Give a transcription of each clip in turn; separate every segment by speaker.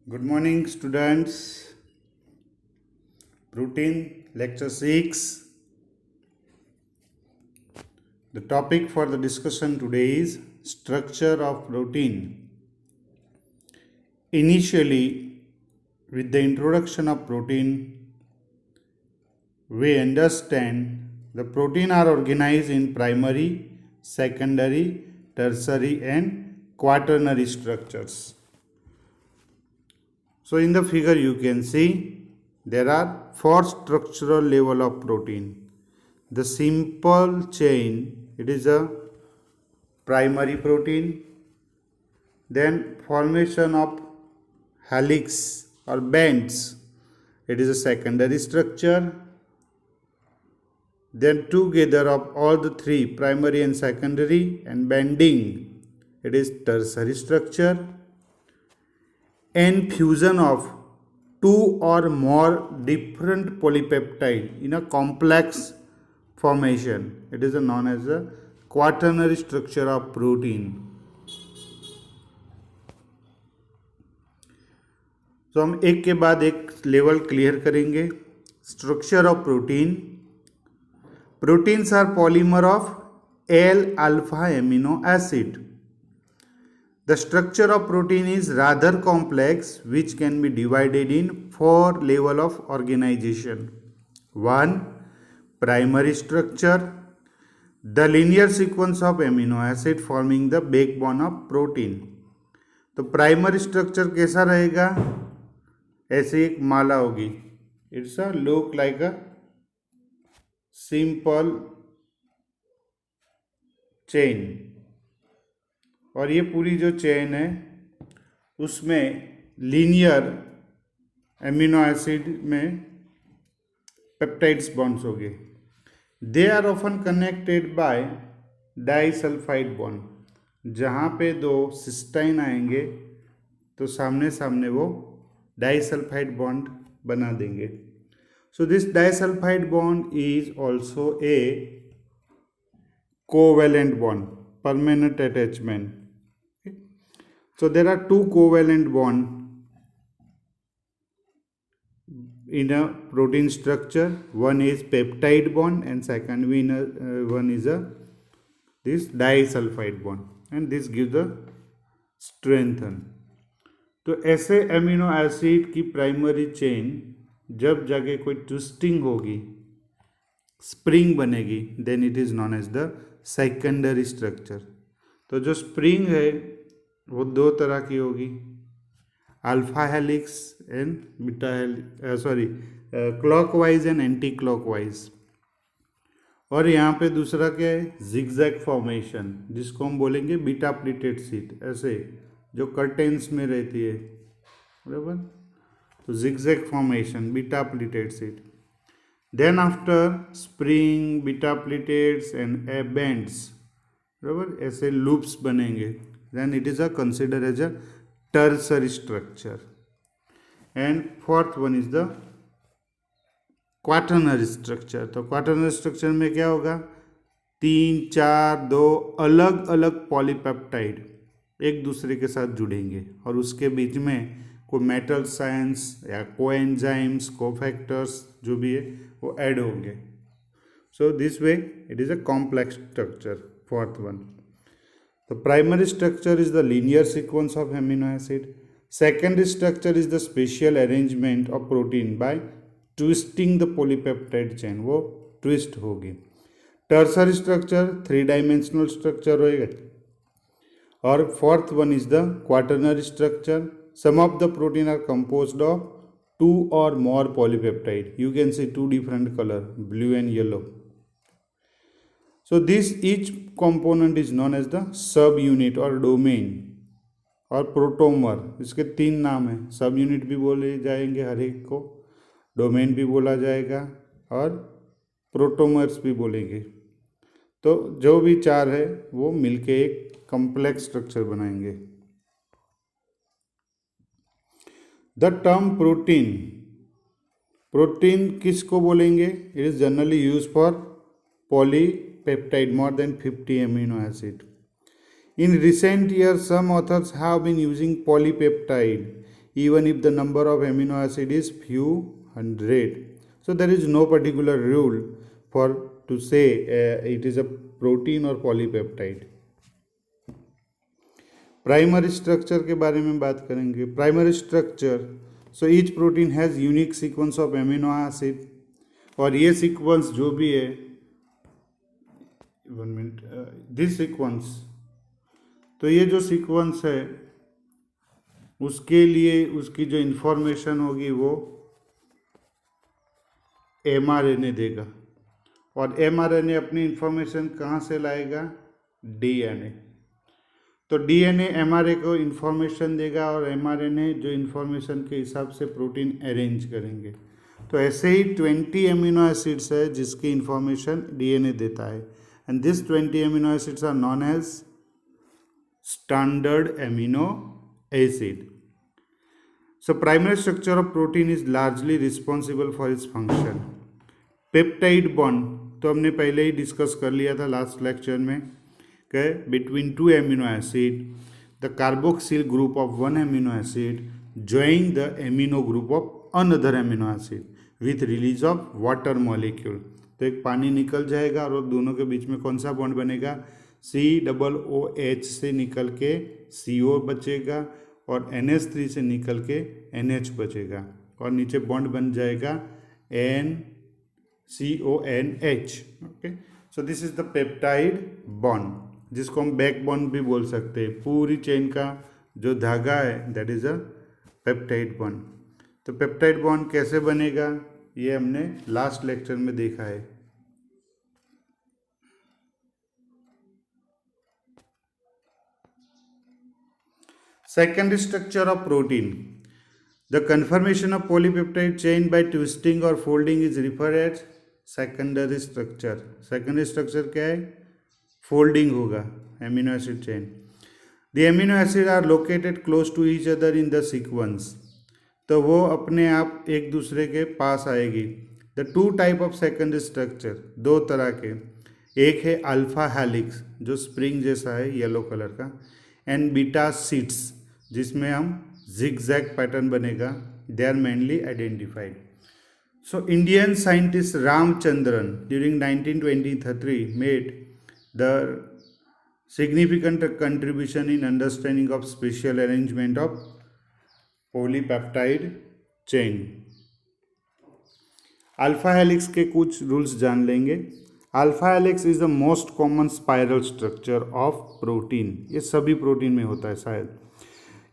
Speaker 1: Good morning, students. Protein, lecture 6. The topic for the discussion today is structure of protein. Initially, with the introduction of protein, we understand the protein are organized in primary, secondary, tertiary, and quaternary structures. So in the figure you can see there are 4 structural level of protein. The simple chain, it is a primary protein. Then formation of helix or bands, it is a secondary structure. Then together of all the 3 primary and secondary and bending, it is tertiary structure. And fusion of 2 or more different polypeptide in a complex formation, it is known as a quaternary structure of protein. तो हम एक के बाद एक level clear करेंगे. Structure of protein. Proteins are polymer of L alpha amino acid. The structure of protein is rather complex, which can be divided in 4 levels of organization. 1. Primary structure. The linear sequence of amino acid forming the backbone of protein. तो primary structure कैसा रहेगा? ऐसे एक माला होगी. It's a look like a simple chain. और ये पूरी जो चेन है उसमें लीनियर एमिनो एसिड में पेप्टाइड्स बॉन्ड्स होंगे. They are often connected by disulphide bond. जहाँ पे 2 सिस्टाइन आएंगे तो सामने सामने वो डाइसल्फाइड बॉन्ड बना देंगे. So this disulphide bond is also a covalent bond, permanent attachment. So there are 2 covalent bond in a protein structure. One is peptide bond and second one is this disulfide bond, and this gives the strengthen. तो ऐसे amino acid की primary chain जब जाके कोई twisting होगी, spring बनेगी, then it is known as the secondary structure. तो जो स्प्रिंग है वो 2 तरह की होगी, alpha helix and beta helix, clockwise and anticlockwise. और यहाँ पे दूसरा क्या है? जिगजैग फॉर्मेशन, जिसको हम बोलेंगे बीटा प्लीटेड शीट, ऐसे जो कर्टेन्स में रहती है, बराबर. तो zigzag formation, beta pleated sheet. Then after spring, beta pleates and bands, बराबर, ऐसे loops बनेंगे. Then it is considered as a tertiary structure. And fourth one is the quaternary structure. तो quaternary structure में क्या होगा? 3, 4, 2 अलग अलग पॉलीपेप्टाइड एक दूसरे के साथ जुड़ेंगे और उसके बीच में कोई मेटल साइंस या कोएंजाइम्स, कोफैक्टर्स जो भी है वो ऐड होंगे. So this way it is a complex structure. Fourth one, the primary structure is the linear sequence of amino acid. Secondary structure is the special arrangement of protein bye twisting the polypeptide chain, वो twist होगी. Tertiary structure 3 dimensional structure होएगा. और fourth one is the quaternary structure. Some of the protein are composed of 2 or more polypeptide. You can see 2 different color, blue and yellow. So this each component is known as the subunit or domain और प्रोटोमर. इसके 3 नाम हैं. सब unit भी बोले जाएंगे हर एक को, डोमेन भी बोला जाएगा और प्रोटोमर्स भी बोलेंगे. तो जो भी 4 है वो मिलके एक कॉम्प्लेक्स स्ट्रक्चर बनाएंगे. द टर्म प्रोटीन, प्रोटीन किसको बोलेंगे? It is generally use for polypeptide more than 50 amino acid. In recent years, some authors have been using polypeptide even if the number of amino acid is few hundred. So there is no particular rule for to say it is a protein or polypeptide. Primary structure के बारे में बात करेंगे. Primary structure, so each protein has unique sequence of amino acid, और ये sequence जो भी है, 1 मिनट, दिस सीक्वेंस, तो ये जो सीक्वेंस है उसके लिए उसकी जो इन्फॉर्मेशन होगी वो mRNA देगा, और mRNA अपनी इन्फॉर्मेशन कहाँ से लाएगा? DNA. तो DNA mRNA को इन्फॉर्मेशन देगा और mRNA जो इन्फॉर्मेशन के हिसाब से प्रोटीन अरेंज करेंगे. तो ऐसे ही 20 अमीनो एसिड्स है जिसकी इन्फॉर्मेशन DNA देता है, and this 20 amino acids are known as standard amino acid. So primary structure of protein is largely responsible for its function. Peptide bond तो हमने पहले ही डिस्कस कर लिया था लास्ट लेक्चर में, कि between 2 amino acid the carboxyl group of 1 amino acid join the amino group of another amino acid with release of water molecule. तो एक पानी निकल जाएगा और दोनों के बीच में कौन सा बॉन्ड बनेगा? COOH से निकल के CO बचेगा और NH3 से निकल के NH बचेगा, और नीचे बॉन्ड बन जाएगा NCONH. Okay, so this is the peptide bond, जिसको हम बैक बॉन्ड भी बोल सकते हैं. पूरी चेन का जो धागा है that is a peptide bond. तो पेप्टाइड बॉन्ड कैसे बनेगा ये हमने लास्ट लेक्चर में देखा है. Secondary structure of protein. The conformation of polypeptide chain by twisting or folding is referred as secondary structure. Secondary structure क्या है? Folding होगा amino acid chain. The amino acids are located close to each other in the sequence. तो वो अपने आप एक दूसरे के पास आएगी. The two type of secondary structure, दो तरह के, एक है अल्फा हेलिक्स जो स्प्रिंग जैसा है येलो कलर का, एंड बीटा शीट्स जिसमें हम zigzag पैटर्न बनेगा. They are mainly identified. So Indian scientist Ramachandran during 1923 made the significant contribution in understanding of spatial arrangement of polypeptide chain. Alpha helix के कुछ rules जान लेंगे. Alpha helix is the most common spiral structure of protein. ये सभी protein में होता है शायद.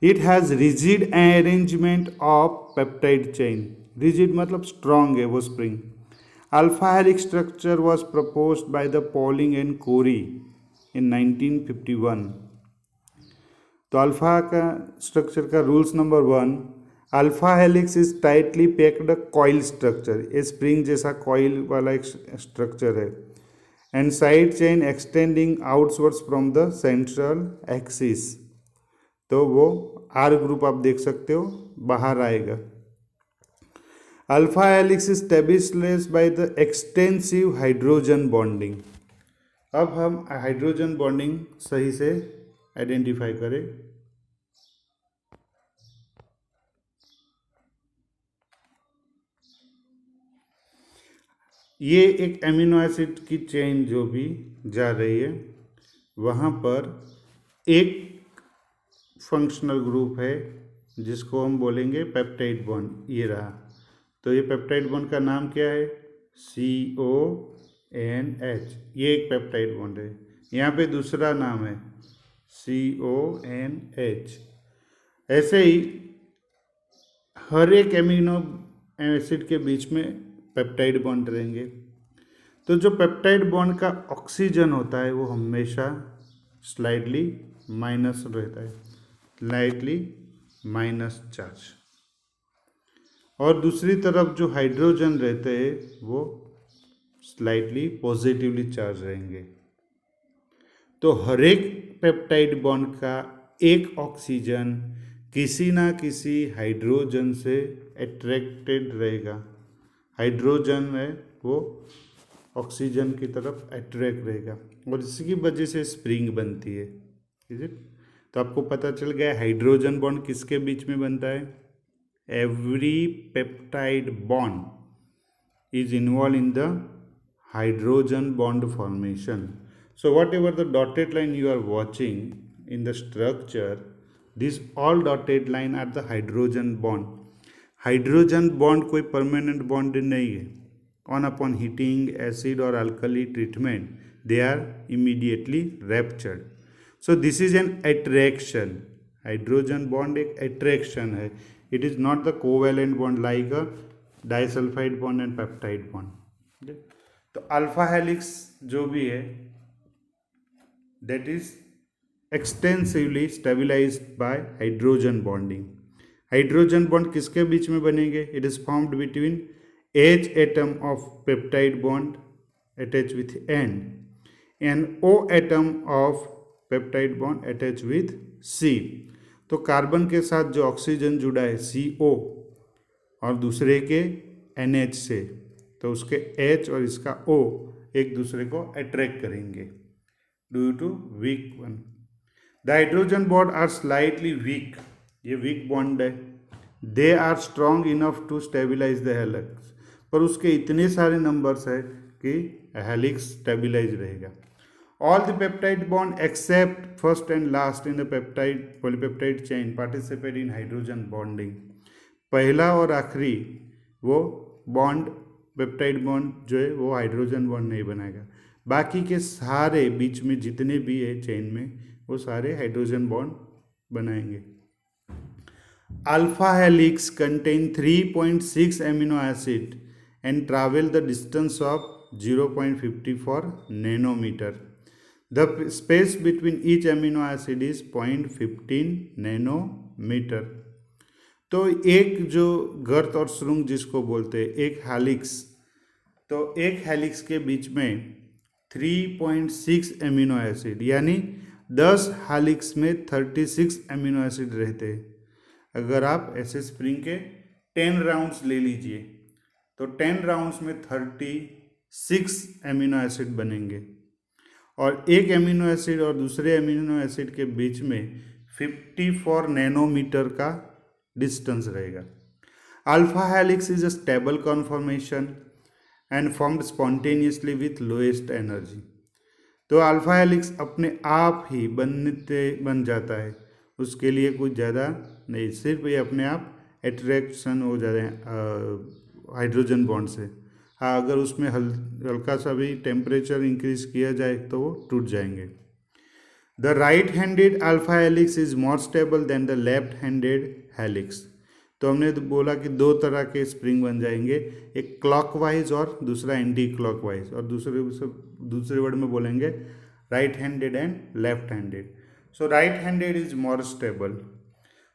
Speaker 1: It has rigid arrangement of peptide chain. Rigid मतलब स्ट्रॉन्ग है वो spring. Alpha helix structure was proposed by the Pauling and Corey in 1951. तो अल्फा का स्ट्रक्चर का rules number 1, alpha helix is tightly packed coil structure. ये spring जैसा coil वाला एक स्ट्रक्चर है, and side chain extending outwards from the central axis. तो वो आर ग्रुप आप देख सकते हो बाहर आएगा. Alpha helix is established by the extensive hydrogen bonding. अब हम हाइड्रोजन बॉन्डिंग सही से आइडेंटिफाई करें. ये एक एमिनो एसिड की चेन जो भी जा रही है वहाँ पर एक फंक्शनल ग्रुप है जिसको हम बोलेंगे पेप्टाइड बॉन्ड. ये रहा. तो ये पेप्टाइड बॉन्ड का नाम क्या है? CONH. ये एक पेप्टाइड बॉन्ड है. यहाँ पे दूसरा नाम है CONH. ऐसे ही हर एक एमिनो एसिड के बीच में पेप्टाइड बॉन्ड रहेंगे. तो जो पेप्टाइड बॉन्ड का ऑक्सीजन होता है वो हमेशा स्लाइडली माइनस रहता है, स्लाइडली माइनस चार्ज. और दूसरी तरफ जो हाइड्रोजन रहते हैं वो स्लाइटली पॉजिटिवली चार्ज रहेंगे. तो हर एक पेप्टाइड बॉन्ड का एक ऑक्सीजन किसी ना किसी हाइड्रोजन से अट्रैक्टेड रहेगा. हाइड्रोजन है वो ऑक्सीजन की तरफ अट्रैक्ट रहेगा और इसकी वजह से स्प्रिंग बनती है. Is it? तो आपको पता चल गया हाइड्रोजन बॉन्ड किसके बीच में बनता है? every peptide bond is involved in the hydrogen bond formation. So whatever the dotted line you are watching in the structure, these all dotted line are the hydrogen bond. Hydrogen bond कोई permanent bond नहीं है. On upon heating acid और alkali treatment they are immediately ruptured. So this is an attraction. Hydrogen bond एक attraction है. It is not the covalent bond like a disulphide bond and peptide bond. तो alpha helix जो भी है that is extensively stabilised by hydrogen bonding. Hydrogen bond किसके बीच में बनेंगे? It is formed between H atom of peptide bond attached with N and O atom of peptide bond attached with C. तो carbon के साथ जो oxygen जुड़ा है CO और दूसरे के NH से, तो उसके H और इसका O एक दूसरे को अट्रैक्ट करेंगे due to weak one. The hydrogen bond are slightly weak. ये वीक बॉन्ड है. They are strong enough to stabilise the helix. पर उसके इतने सारे नंबर्स है कि हेलिक्स स्टेबिलाइज रहेगा. All the peptide bond except first and last in the peptide polypeptide chain participate in hydrogen bonding. पहला और आखिरी वो बॉन्ड पेप्टाइड बॉन्ड जो है वो हाइड्रोजन बॉन्ड नहीं बनाएगा. बाकी के सारे बीच में जितने भी है चेन में वो सारे हाइड्रोजन बॉन्ड बनाएंगे. Alpha helix contain 3.6 amino acid and travel the distance of 0.54 nanometer. The space between each amino acid is 0.15 nanometer. तो एक जो गर्त और श्रृंग जिसको बोलते हैं एक हेलिक्स, तो एक हेलिक्स के बीच में 3.6 एमिनो एसिड यानी 10 हेलिक्स में 36 एमिनो एसिड रहते हैं. अगर आप ऐसे स्प्रिंग के 10 राउंड्स ले लीजिए तो 10 राउंड्स में 36 एमिनो एसिड बनेंगे और एक एमिनो एसिड और दूसरे एमिनो एसिड के बीच में 54 नैनोमीटर का डिस्टेंस रहेगा. Alpha helix is a stable conformation and formed spontaneously with lowest energy. तो अल्फा हेलिक्स अपने आप ही बन जाता है. उसके लिए कुछ ज़्यादा नहीं, सिर्फ ये अपने आप अट्रैक्शन हो जाते हैं हाइड्रोजन बॉन्ड से. हाँ, अगर उसमें हल्का सा भी टेम्परेचर इंक्रीज किया जाए तो वो टूट जाएंगे. The right handed alpha helix is more stable then the left handed helix. तो हमने तो बोला कि दो तरह के स्प्रिंग बन जाएंगे, एक क्लॉकवाइज और दूसरा एंटी क्लॉकवाइज, और दूसरे वर्ड में बोलेंगे right handed and left handed. So right-handed is more stable.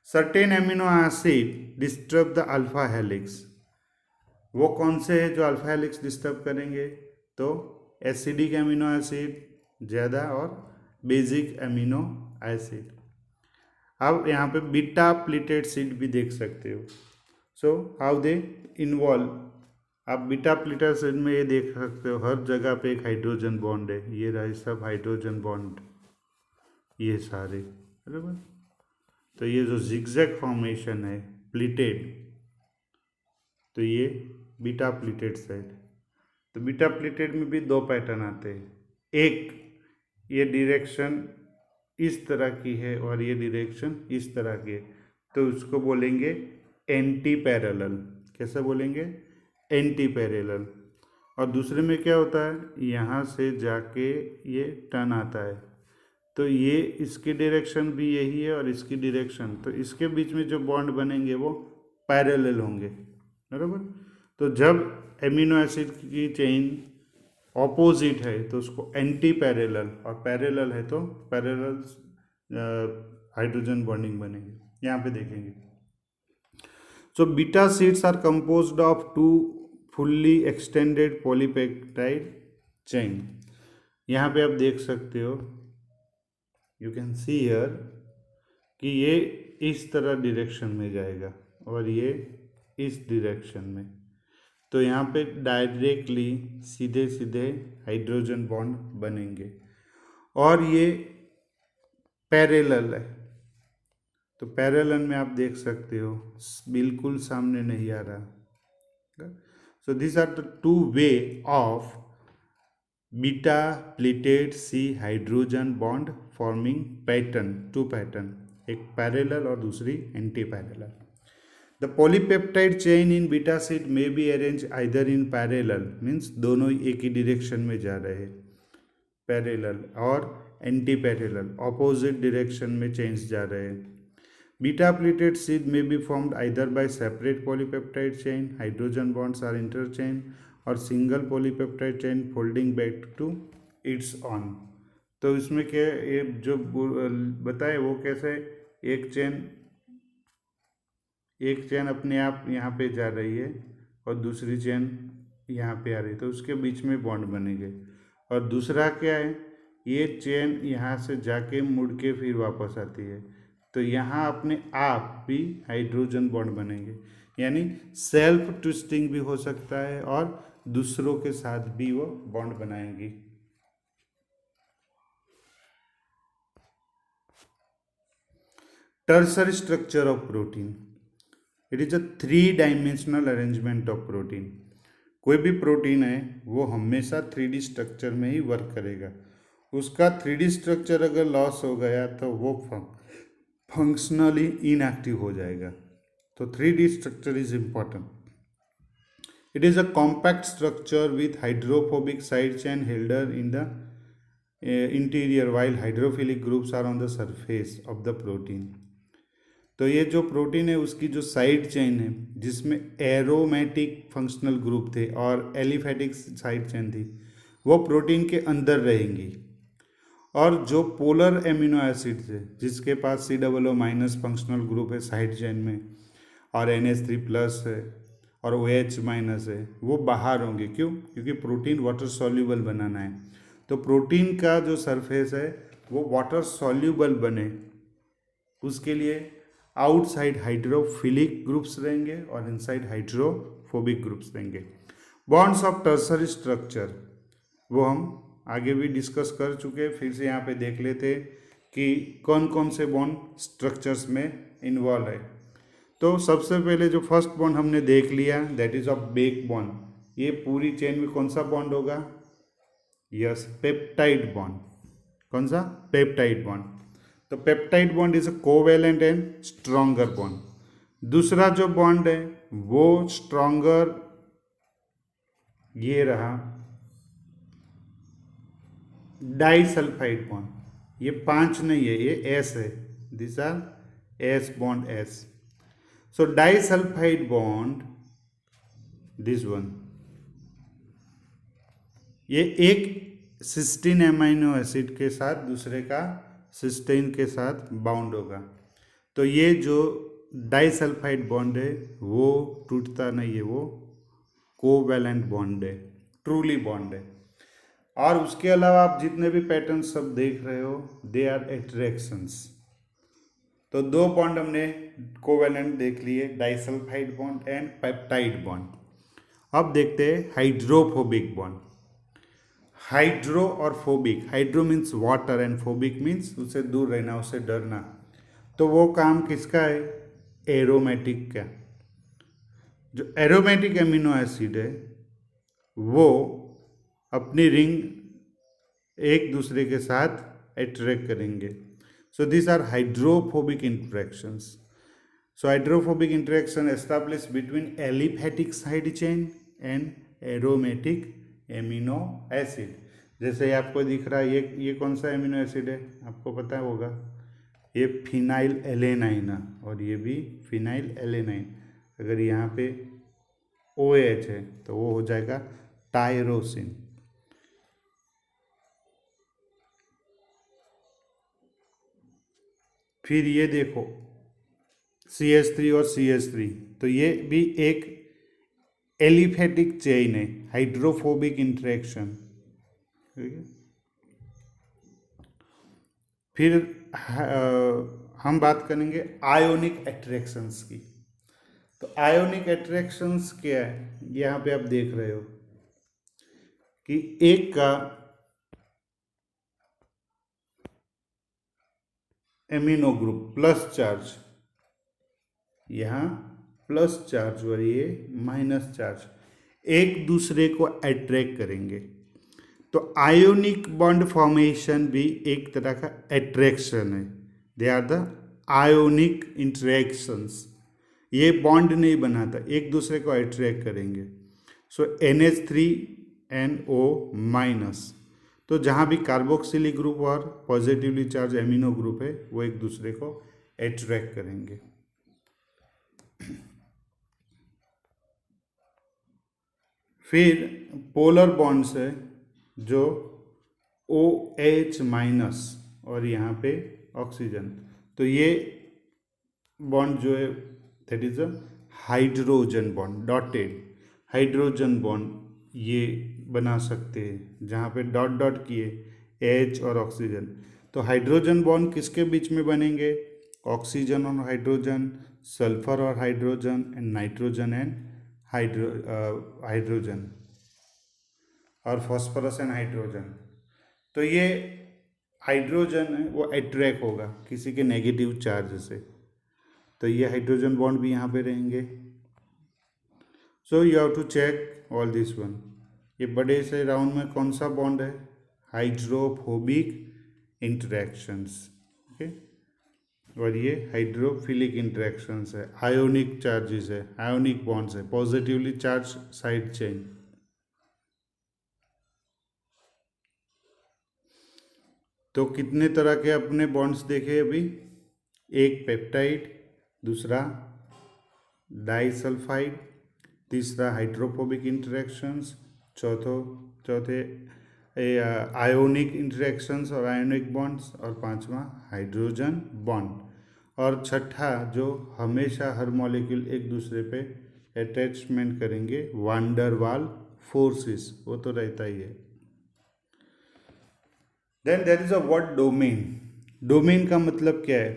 Speaker 1: Certain amino acid disturb the alpha helix. वो कौन से है जो अल्फा हेलिक्स डिस्टर्ब करेंगे? तो एसिडिक एमिनो एसिड ज़्यादा और बेसिक एमिनो एसिड. अब यहाँ पे बीटा प्लीटेड सीड भी देख सकते हो. So how they involve. आप बीटा प्लीटेड सीड में ये देख सकते हो हर जगह पे एक हाइड्रोजन बॉन्ड है. ये रहा सब हाइड्रोजन बॉन्ड, ये सारे बराबर. तो ये जो जिगजैग फॉर्मेशन है प्लीटेड, तो ये बीटा प्लीटेड साइड. तो बीटा प्लीटेड में भी दो पैटर्न आते हैं. एक ये डायरेक्शन इस तरह की है और ये डायरेक्शन इस तरह की है, तो उसको बोलेंगे एंटी पैरेलल. कैसे बोलेंगे? Anti parallel. और दूसरे में क्या होता है, यहाँ से जाके ये टर्न आता है, तो ये इसकी डायरेक्शन भी यही है और इसकी डायरेक्शन, तो इसके बीच में जो बॉन्ड बनेंगे वो पैरेलल होंगे बराबर. तो जब एमिनो एसिड की चेन ऑपोजिट है तो उसको एंटी पैरेलल, और पैरेलल है तो पैरेलल हाइड्रोजन बॉन्डिंग बनेंगे. यहाँ पे देखेंगे. So beta sheets are composed of 2 fully extended polypeptide chain. यहाँ पे आप देख सकते हो, यू कैन सी हियर कि ये इस तरह डायरेक्शन में जाएगा और ये इस डायरेक्शन में. तो यहाँ पे डायरेक्टली सीधे सीधे हाइड्रोजन बॉन्ड बनेंगे और ये पैरेलल है. तो पैरेलल में आप देख सकते हो बिल्कुल सामने नहीं आ रहा। So this are the two way of beta pleated sheet hydrogen bond forming pattern, two pattern, एक पैरेलल और दूसरी anti parallel. The polypeptide chain in beta sheet में be arrange either in parallel, means दोनों एक ही direction में जा रहे हैं, पैरेलल, और एंटी पैरेलल, ऑपोजिट डायरेक्शन में चेन्स जा रहे हैं। बीटा प्लेटेड सीट में be formed either by separate polypeptide chain, hydrogen bonds are interchain, और single polypeptide chain folding back to its own. तो इसमें क्या, ये जो बताए वो कैसे, एक चेन अपने आप यहाँ पे जा रही है और दूसरी चेन यहाँ पे आ रही है, तो उसके बीच में बॉन्ड बनेंगे। और दूसरा क्या है, ये चेन यहाँ से जाके मुड़ के फिर वापस आती है, तो यहाँ अपने आप भी हाइड्रोजन बॉन्ड बनेंगे। यानी सेल्फ ट्विस्टिंग भी हो सकता है और दूसरों के साथ भी वो बॉन्ड बनाएंगी। Tertiary structure of protein, it is a 3 dimensional arrangement of protein. कोई भी प्रोटीन है वो हमेशा 3D स्ट्रक्चर में ही वर्क करेगा। उसका 3D स्ट्रक्चर अगर लॉस हो गया तो वो फंक्शनली इनएक्टिव हो जाएगा। तो 3D structure is important. It is a compact structure with hydrophobic side chain holder in the interior while hydrophilic groups are on the surface of the protein। तो ये जो प्रोटीन है उसकी जो साइड चेन है जिसमें एरोमेटिक फंक्शनल ग्रुप थे और एलिफेटिक साइड चेन थी, वो प्रोटीन के अंदर रहेंगी। और जो पोलर एमिनो एसिड थे जिसके पास COO- फंक्शनल ग्रुप है साइड चेन में और NH3+ है और OH- है, वो बाहर होंगे। क्यों? क्योंकि प्रोटीन वाटर सॉल्यूबल बनाना है। तो प्रोटीन का जो सरफेस है वो वाटर सॉल्यूबल बने, उसके लिए आउटसाइड हाइड्रोफिलिक ग्रुप्स रहेंगे और इनसाइड हाइड्रोफोबिक ग्रुप्स रहेंगे। बॉन्ड्स ऑफ टर्सरी स्ट्रक्चर वो हम आगे भी डिस्कस कर चुके हैं, फिर से यहाँ पे देख लेते कि कौन कौन से बॉन्ड स्ट्रक्चर्स में इन्वॉल्व है। तो सबसे पहले जो फर्स्ट बॉन्ड हमने देख लिया that is of back bond. ये पूरी चेन में कौन सा बॉन्ड होगा? Yes, peptide bond. कौन सा? Peptide bond. तो peptide bond is a covalent and stronger bond. दूसरा जो बॉन्ड है वो स्ट्रॉन्गर, ये रहा डाइसल्फाइड बॉन्ड। ये 5 नहीं है, ये S है, this are S bond S। So disulfide bond, this one, ये एक सिस्टीन एमाइनो एसिड के साथ दूसरे का सिस्टीन के साथ बाउंड होगा। तो ये जो डाइसल्फाइड बॉन्ड है वो टूटता नहीं है, वो कोवैलेंट बॉन्ड है, ट्रूली बॉन्ड है। और उसके अलावा आप जितने भी पैटर्न सब देख रहे हो दे आर एट्रैक्शंस। तो 2 बॉन्ड हमने कोवेलेंट देख लिए, disulphide bond and peptide bond. अब देखते हैं हाइड्रोफोबिक बॉन्ड। हाइड्रो और phobic, hydro means water and phobic means उससे दूर रहना, उससे डरना। तो वो काम किसका है? एरोमेटिक का। जो एरोमेटिक एमिनो एसिड है वो अपनी रिंग एक दूसरे के साथ अट्रैक्ट करेंगे। So these are hydrophobic interactions. So hydrophobic interaction established between aliphatic side chain and aromatic amino acid। जैसे आपको दिख रहा है ये कौन सा एमिनो एसिड है आपको पता होगा, ये फिनाइल एलेनाइन है और ये भी फिनाइल एलेनाइन। अगर यहाँ पे OH है तो वो हो जाएगा टायरोसिन। फिर ये देखो CH3 और CH3, तो ये भी एक एलिफेटिक चेन है, हाइड्रोफोबिक इंटरेक्शन। फिर हम बात करेंगे आयोनिक अट्रैक्शंस की। तो आयोनिक अट्रैक्शंस क्या है? यहाँ पे आप देख रहे हो कि एक का एमिनो ग्रुप प्लस चार्ज यहाँ प्लस चार्ज और ये माइनस चार्ज, एक दूसरे को अट्रैक्ट करेंगे। तो आयोनिक बॉन्ड फॉर्मेशन भी एक तरह का अट्रैक्शन है। They are the ionic interactions. ये बॉन्ड नहीं बनाता, एक दूसरे को अट्रैक्ट करेंगे। सो NH3NO माइनस, तो जहाँ भी कार्बोक्सिलिक ग्रुप और पॉजिटिवली चार्ज एमिनो ग्रुप है वो एक दूसरे को अट्रैक्ट करेंगे। फिर पोलर बॉन्ड्स है जो OH माइनस और यहाँ पे ऑक्सीजन, तो ये बॉन्ड जो है that is a hydrogen bond, dotted hydrogen bond ये बना सकते हैं जहाँ पे डॉट डॉट किए H और ऑक्सीजन। तो हाइड्रोजन बॉन्ड किसके बीच में बनेंगे? ऑक्सीजन और हाइड्रोजन, सल्फर और hydrogen, and nitrogen and hydrogen, और फॉस्फोरस एंड हाइड्रोजन। तो ये हाइड्रोजन है वो अट्रैक्ट होगा किसी के नेगेटिव चार्ज से, तो ये हाइड्रोजन बॉन्ड भी यहाँ पे रहेंगे। So you have to check all this one. ये बड़े से राउंड में कौन सा बॉन्ड है? Hydrophobic interactions, okay. और ये हाइड्रोफिलिक इंटरेक्शंस है, आयोनिक चार्जेस है, आयोनिक बॉन्ड्स है, पॉजिटिवली चार्ज साइड चेन। तो कितने तरह के अपने बॉन्ड्स देखे अभी? एक पेप्टाइड, दूसरा डाइसल्फाइड, तीसरा हाइड्रोफोबिक इंटरेक्शंस, चौथे आयोनिक इंटरेक्शंस और आयोनिक बॉन्ड्स, और पांचवा हाइड्रोजन बॉन्ड, और छठा जो हमेशा हर मॉलिक्यूल एक दूसरे पे अटैचमेंट करेंगे, वान डर वाल फोर्सेस, वो तो रहता ही है। Then there is a word domain. Domain का मतलब क्या है?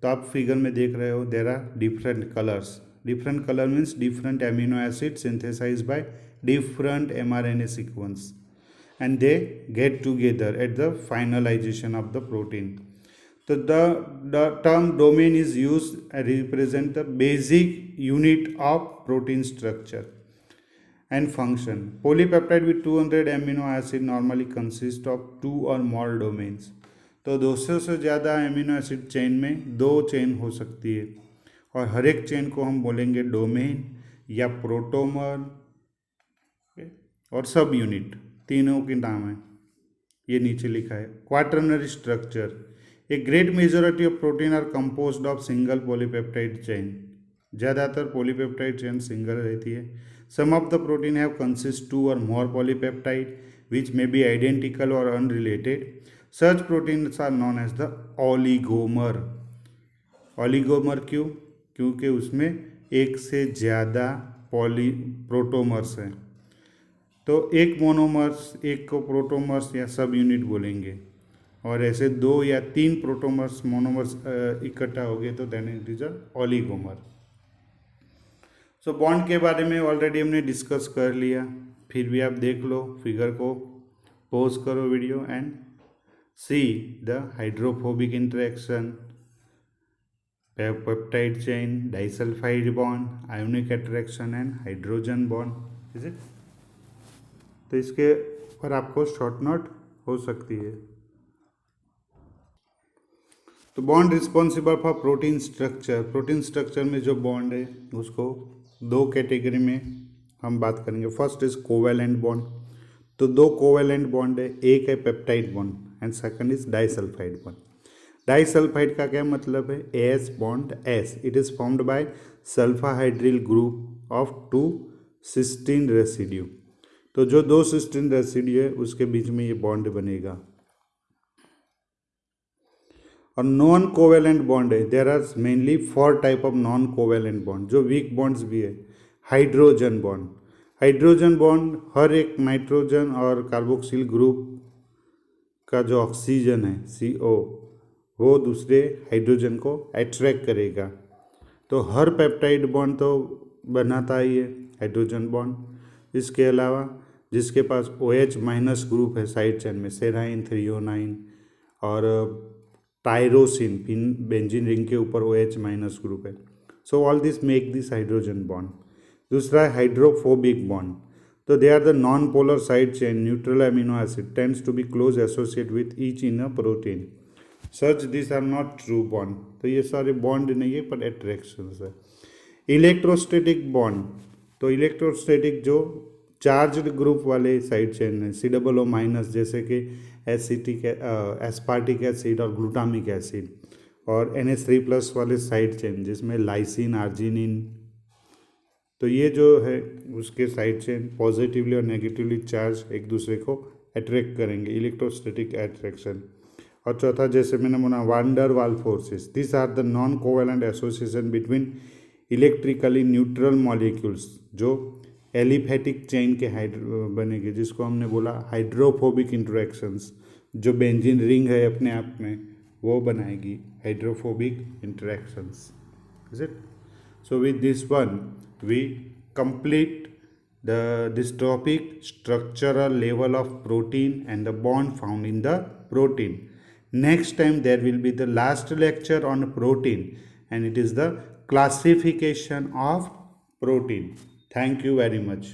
Speaker 1: तो आप फिगर में देख रहे हो, there are different colours. Different colour means different amino acid synthesised by different mRNA sequence, and they get together at the finalization of the protein. So the term domain is used to represent the basic unit of protein structure and function. Polypeptide with 200 amino acid normally consist of 2 or more domains. तो 200 से ज़्यादा amino acid chain में 2 chain हो सकती है, और हर एक chain को हम बोलेंगे डोमेन या प्रोटोमर और सब यूनिट, तीनों के नाम है, ये नीचे लिखा है। Quaternary structure, a great majority of protein are composed of single polypeptide chain. ज़्यादातर पॉलीपेप्टाइड चेन सिंगल रहती है। Some of the protein have consist 2 और more polypeptide which may be identical और unrelated. Such proteins are known as the oligomer. Oligomer क्यों? क्योंकि उसमें एक से ज़्यादा प्रोटोमर्स हैं। तो एक मोनोमर्स, एक को प्रोटोमर्स या सब यूनिट बोलेंगे, और ऐसे 2 या 3 प्रोटोमर्स मोनोमर्स इकट्ठा हो गए तो then it is a oligomer. So bond के बारे में ऑलरेडी हमने डिस्कस कर लिया, फिर भी आप देख लो फिगर को, पॉज करो video and see the hydrophobic interaction, peptide chain, disulphide bond, ionic attraction and hydrogen bond. Is it? तो इसके पर आपको शॉर्ट नोट हो सकती है। तो bond responsible for protein structure. Protein structure में जो बॉन्ड है उसको 2 कैटेगरी में हम बात करेंगे। First is covalent bond. तो 2 कोवेलेंट बॉन्ड है, एक है peptide bond and second is disulphide bond. Disulphide का क्या मतलब है? S bond S, it is formed by sulphydryl group of 2 cysteine residue. तो जो 2 सिस्टीन रेसिड्यू है उसके बीच में ये बॉन्ड बनेगा। और नॉन कोवेलेंट बॉन्ड है, there are mainly 4 type of non covalent bond, जो वीक बॉन्ड्स भी है। हाइड्रोजन बॉन्ड, हाइड्रोजन बॉन्ड हर एक नाइट्रोजन और कार्बोक्सिल ग्रुप का जो ऑक्सीजन है CO, वो दूसरे हाइड्रोजन को अट्रैक्ट करेगा। तो हर पेप्टाइड बॉन्ड तो बनाता ही है हाइड्रोजन बॉन्ड। इसके अलावा जिसके पास OH माइनस ग्रुप है साइड चेन में, सेराइन, थ्रियोनाइन और टायरोसिन, बेंजीन रिंग के ऊपर OH माइनस ग्रुप है, So all this make this hydrogen bond. दूसरा है हाइड्रोफोबिक बॉन्ड. तो they are the non-polar side chain neutral amino acid tends to be close associated with each in a protein. Such these are not true bond. तो ये सारे bond नहीं है पर एट्रैक्शंस है. Electrostatic bond. तो इलेक्ट्रोस्टैटिक जो चार्ज्ड ग्रुप वाले साइड चेन है COO माइनस, जैसे कि एसिटिक एस्पार्टिक एसिड और ग्लूटामिक एसिड, और NH3+ वाले साइड चेन जिसमें लाइसिन आर्जिनिन. तो ये जो है उसके साइड चेन पॉजिटिवली और नेगेटिवली चार्ज एक दूसरे को अट्रैक्ट करेंगे, इलेक्ट्रोस्टैटिक अट्रैक्शन. और चौथा जैसे मैंने बोला van der Waals forces. This are the non covalent association between electrically neutral molecules जो एलिफेटिक चेन के बनेंगे, जिसको हमने बोला हाइड्रोफोबिक इंटरेक्शंस. जो बेंजीन रिंग है अपने आप में वो बनाएगी hydrophobic interactions. Is it? So with this one we complete this topic, structural level of protein and the bond found in the protein. Next time there will be the last lecture on protein and it is the classification of protein. Thank you very much.